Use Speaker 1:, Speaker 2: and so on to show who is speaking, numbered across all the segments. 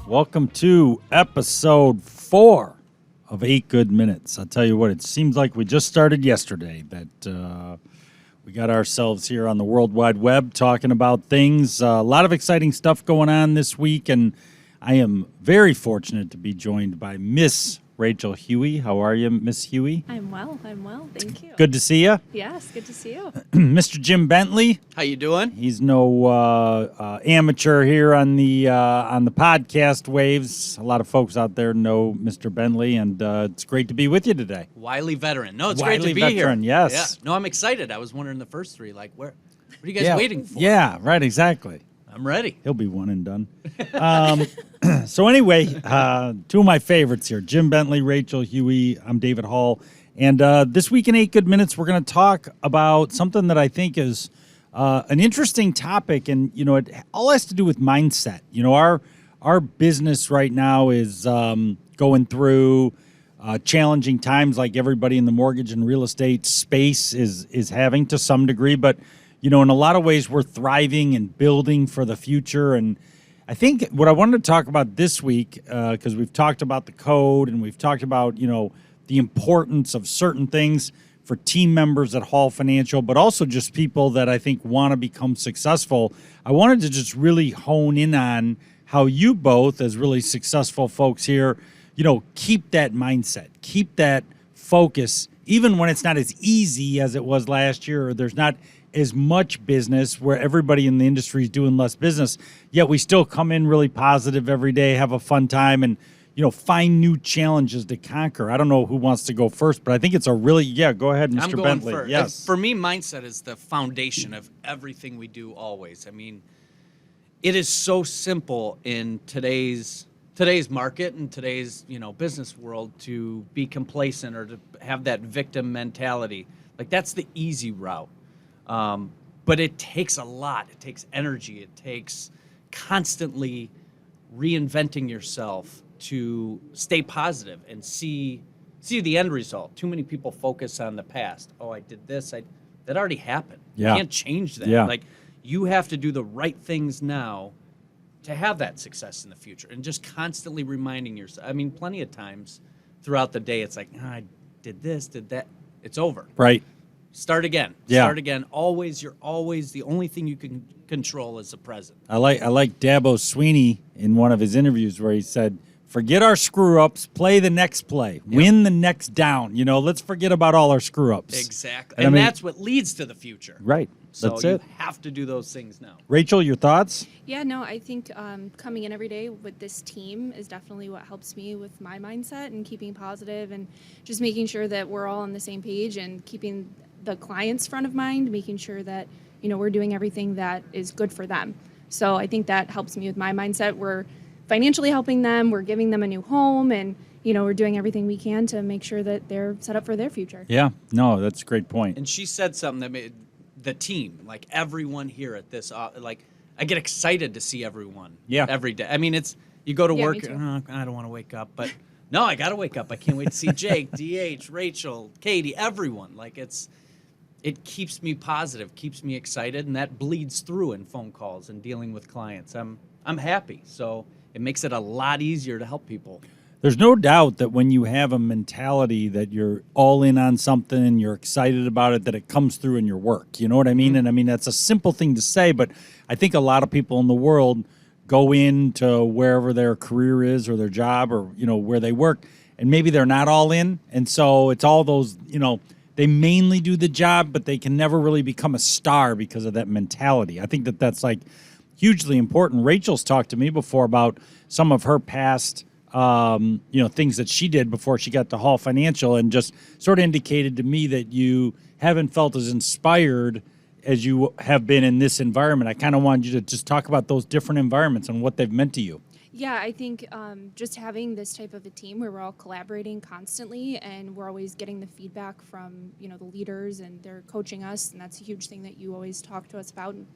Speaker 1: Welcome to episode 4 of 8 Good Minutes. I'll tell you what, it seems like we just started yesterday that we got ourselves here on the World Wide Web talking about things. A lot of exciting stuff going on this week, and I am very fortunate to be joined by Miss Rachel Huey. How are you, Miss Huey?
Speaker 2: I'm well. Thank you.
Speaker 1: Good to see you.
Speaker 2: Yes, good to see you.
Speaker 1: Mr. Jim Bentley.
Speaker 3: How you doing?
Speaker 1: He's no amateur here on the podcast waves. A lot of folks out there know Mr. Bentley, and it's great to be with you today.
Speaker 3: Wily veteran. No, it's
Speaker 1: Wily
Speaker 3: great to be
Speaker 1: veteran,
Speaker 3: here.
Speaker 1: yes.
Speaker 3: Yeah. No, I'm excited. I was wondering the first three, like, what are you guys waiting for?
Speaker 1: Yeah, right, exactly.
Speaker 3: I'm ready.
Speaker 1: He'll be one and done. So anyway, two of my favorites here, Jim Bentley, Rachel Huey. I'm David Hall. And this week in 8 Good Minutes, we're going to talk about something that I think is an interesting topic. And, you know, it all has to do with mindset. You know, our business right now is going through challenging times like everybody in the mortgage and real estate space is having to some degree. But, you know, in a lot of ways, we're thriving and building for the future. And I think what I wanted to talk about this week, because we've talked about the code and we've talked about, you know, the importance of certain things for team members at Hall Financial, but also just people that I think want to become successful. I wanted to just really hone in on how you both, as really successful folks here, you know, keep that mindset, keep that focus, even when it's not as easy as it was last year, or there's not as much business where everybody in the industry is doing less business, yet we still come in really positive every day, have a fun time, and, you know, find new challenges to conquer. I don't know who wants to go first, but I think it's a really, go ahead, Mr.
Speaker 3: I'm going
Speaker 1: Bentley.
Speaker 3: first.
Speaker 1: Yes.
Speaker 3: For me, mindset is the foundation of everything we do always. I mean, it is so simple in today's market and today's, you know, business world to be complacent or to have that victim mentality. Like, that's the easy route. But it takes a lot. It takes energy. It takes constantly reinventing yourself to stay positive and see the end result. Too many people focus on the past. Oh, I did this. That already happened.
Speaker 1: Yeah.
Speaker 3: You can't change that.
Speaker 1: Yeah.
Speaker 3: Like, you have to do the right things now to have that success in the future, and just constantly reminding yourself. I mean, plenty of times throughout the day, it's like, I did this, did that. It's over.
Speaker 1: Right.
Speaker 3: Start again.
Speaker 1: Yeah.
Speaker 3: Start again. You're always the only thing you can control is the present.
Speaker 1: I like Dabo Sweeney in one of his interviews where he said, forget our screw-ups, play the next play, win the next down. You know, let's forget about all our screw-ups.
Speaker 3: Exactly.
Speaker 1: And
Speaker 3: And
Speaker 1: I mean,
Speaker 3: that's what leads to the future.
Speaker 1: Right.
Speaker 3: So
Speaker 1: That's
Speaker 3: you
Speaker 1: it.
Speaker 3: have to do those things now.
Speaker 1: Rachel, your thoughts?
Speaker 2: Yeah, no, I think coming in every day with this team is definitely what helps me with my mindset and keeping positive and just making sure that we're all on the same page and keeping the clients front of mind, making sure that, you know, we're doing everything that is good for them. So I think that helps me with my mindset. We're financially helping them, we're giving them a new home, and, you know, we're doing everything we can to make sure that they're set up for their future.
Speaker 1: Yeah. No, that's a great point.
Speaker 3: And she said something that made the team, like everyone here at this, like, I get excited to see everyone every day. I mean, you go to work,
Speaker 2: me too.
Speaker 3: I don't want to wake up, but no, I got to wake up. I can't wait to see Jake, DH, Rachel, Katie, everyone. Like, it keeps me positive, keeps me excited, and that bleeds through in phone calls and dealing with clients. I'm happy, so it makes it a lot easier to help people.
Speaker 1: There's no doubt that when you have a mentality that you're all in on something and you're excited about it, that it comes through in your work. You know what I mean? And I mean, that's a simple thing to say, but I think a lot of people in the world go into wherever their career is or their job or, you know, where they work, and maybe they're not all in. And so it's all those, you know, they mainly do the job, but they can never really become a star because of that mentality. I think that that's like hugely important. Rachel's talked to me before about some of her past you know, things that she did before she got to Hall Financial, and just sort of indicated to me that you haven't felt as inspired as you have been in this environment. I kind of wanted you to just talk about those different environments and what they've meant to you.
Speaker 2: Yeah, I think just having this type of a team where we're all collaborating constantly and we're always getting the feedback from, you know, the leaders, and they're coaching us, and that's a huge thing that you always talk to us about and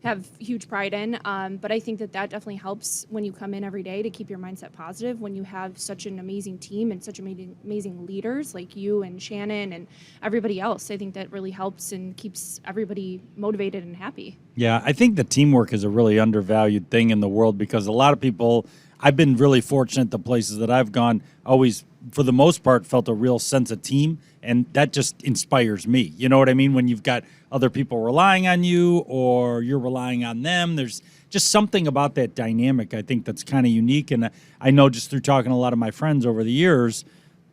Speaker 2: have huge pride in. But I think that definitely helps when you come in every day to keep your mindset positive when you have such an amazing team and such amazing leaders like you and Shannon and everybody else. I think that really helps and keeps everybody motivated and happy.
Speaker 1: Yeah, I think the teamwork is a really undervalued thing in the world, because a lot of people, I've been really fortunate the places that I've gone, always, for the most part, felt a real sense of team, and that just inspires me. You know what I mean? When you've got other people relying on you or you're relying on them, there's just something about that dynamic, I think, that's kind of unique. And I know just through talking to a lot of my friends over the years,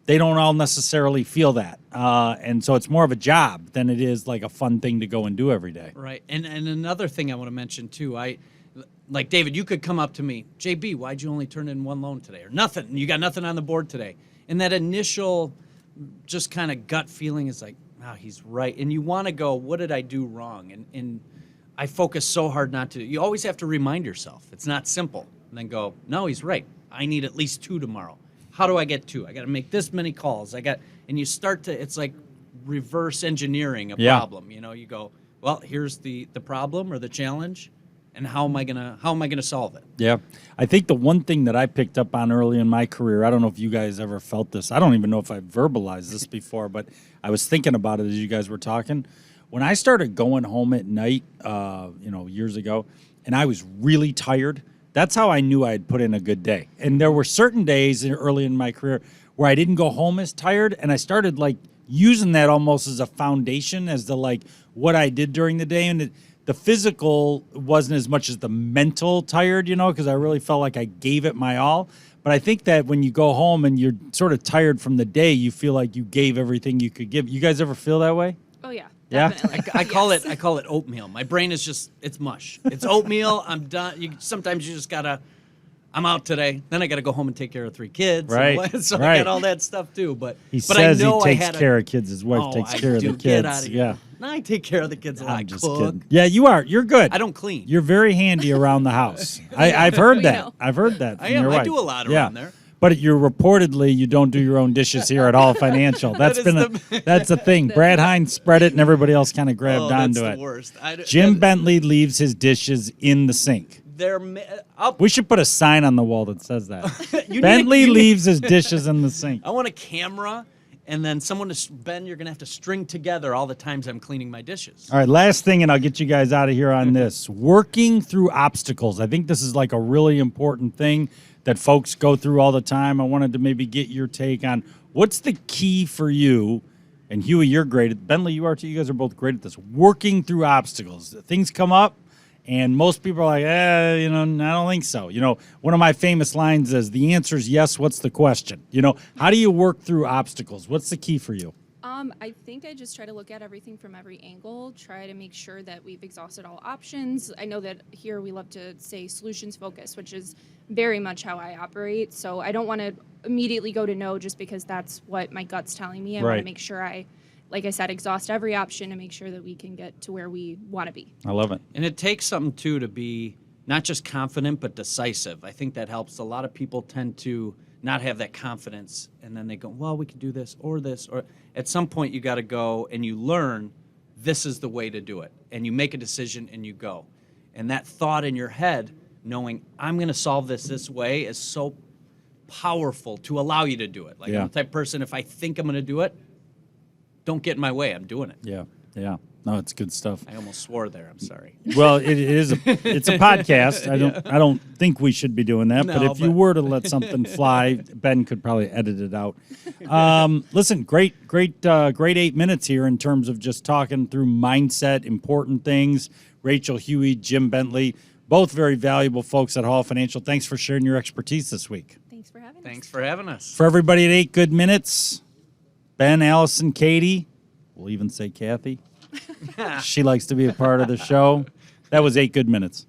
Speaker 1: they don't all necessarily feel that. And so it's more of a job than it is like a fun thing to go and do every day.
Speaker 3: Right. And another thing I want to mention too, like David, you could come up to me, JB, why'd you only turn in one loan today? Or nothing. You got nothing on the board today. And that initial just kind of gut feeling is like, wow, he's right. And you want to go, what did I do wrong? And I focus so hard not to. You always have to remind yourself. It's not simple. And then go, no, he's right. I need at least 2 tomorrow. How do I get 2? I got to make this many calls. And you start to, it's like reverse engineering a problem. You know, you go, well, here's the problem or the challenge, and how am I gonna solve it?
Speaker 1: Yeah. I think the one thing that I picked up on early in my career, I don't know if you guys ever felt this. I don't even know if I've verbalized this before, but I was thinking about it as you guys were talking. When I started going home at night, years ago, and I was really tired, that's how I knew I had put in a good day. And there were certain days early in my career where I didn't go home as tired, and I started like using that almost as a foundation as to like what I did during the day. And the physical wasn't as much as the mental tired, because I really felt like I gave it my all. But I think that when you go home and you're sort of tired from the day, you feel like you gave everything you could give. You guys ever feel that way?
Speaker 2: Oh yeah.
Speaker 1: Yeah?
Speaker 2: Definitely.
Speaker 3: I call it oatmeal. My brain is just, it's mush. It's oatmeal. I'm done. Sometimes you just gotta, I'm out today. Then I gotta go home and take care of 3 kids.
Speaker 1: Right.
Speaker 3: So
Speaker 1: right.
Speaker 3: I got all that stuff too. But
Speaker 1: He
Speaker 3: but
Speaker 1: says
Speaker 3: I know
Speaker 1: he takes
Speaker 3: I had
Speaker 1: care of kids. His wife takes care of the kids.
Speaker 3: Get out of here.
Speaker 1: Yeah.
Speaker 3: No, I take care of the kids a lot.
Speaker 1: I'm just
Speaker 3: Cook.
Speaker 1: kidding. Yeah, you are. You're good.
Speaker 3: I don't clean.
Speaker 1: You're very handy around the house. I've heard
Speaker 2: We
Speaker 1: that.
Speaker 2: know.
Speaker 1: I've heard that from
Speaker 3: I am.
Speaker 1: your
Speaker 3: I
Speaker 1: wife.
Speaker 3: do a lot
Speaker 1: Yeah.
Speaker 3: around there.
Speaker 1: But you don't do your own dishes here at All Financial. That's that's the thing. Brad Hines spread it, and everybody else kind of grabbed onto
Speaker 3: that's
Speaker 1: it.
Speaker 3: the worst.
Speaker 1: Jim Bentley leaves his dishes in the sink. We should put a sign on the wall that says that. Bentley leaves his dishes in the sink.
Speaker 3: I want a camera, and then someone Ben, you're gonna have to string together all the times I'm cleaning my dishes.
Speaker 1: All right, last thing, and I'll get you guys out of here on this. Working through obstacles. I think this is like a really important thing that folks go through all the time. I wanted to maybe get your take on what's the key for you. And Huey, you're great at Bentley, you are too. You guys are both great at this. Working through obstacles. Things come up, and most people are like, I don't think so. One of my famous lines is, the answer is yes, what's the question? How do you work through obstacles? What's the key for you?
Speaker 2: I think I just try to look at everything from every angle, try to make sure that we've exhausted all options. I know that here we love to say solutions focused, which is very much how I operate. So I don't want to immediately go to no just because that's what my gut's telling me. I want
Speaker 1: Right.
Speaker 2: to make sure I, like I said, exhaust every option and make sure that we can get to where we want to be.
Speaker 1: I love it.
Speaker 3: And it takes something too to be not just confident but decisive. I think that helps. A lot of people tend to not have that confidence, and then they go, well, we could do this, or at some point you got to go and you learn this is the way to do it, and you make a decision and you go. And that thought in your head, knowing I'm going to solve this way, is so powerful to allow you to do it. Like, I'm the type of person, if I think I'm going to do it, don't get in my way. I'm doing it.
Speaker 1: Yeah. No, it's good stuff.
Speaker 3: I almost swore there. I'm sorry.
Speaker 1: Well, it's a podcast. I don't think we should be doing that.
Speaker 3: No,
Speaker 1: but if you were to let something fly, Ben could probably edit it out. Listen, great 8 minutes here in terms of just talking through mindset, important things. Rachel Huey, Jim Bentley, both very valuable folks at Hall Financial. Thanks for sharing your expertise this week.
Speaker 2: Thanks for having us.
Speaker 3: Thanks for having us.
Speaker 1: For everybody at 8 Good Minutes, Ben, Allison, Katie, we'll even say Kathy. She likes to be a part of the show. That was 8 Good Minutes.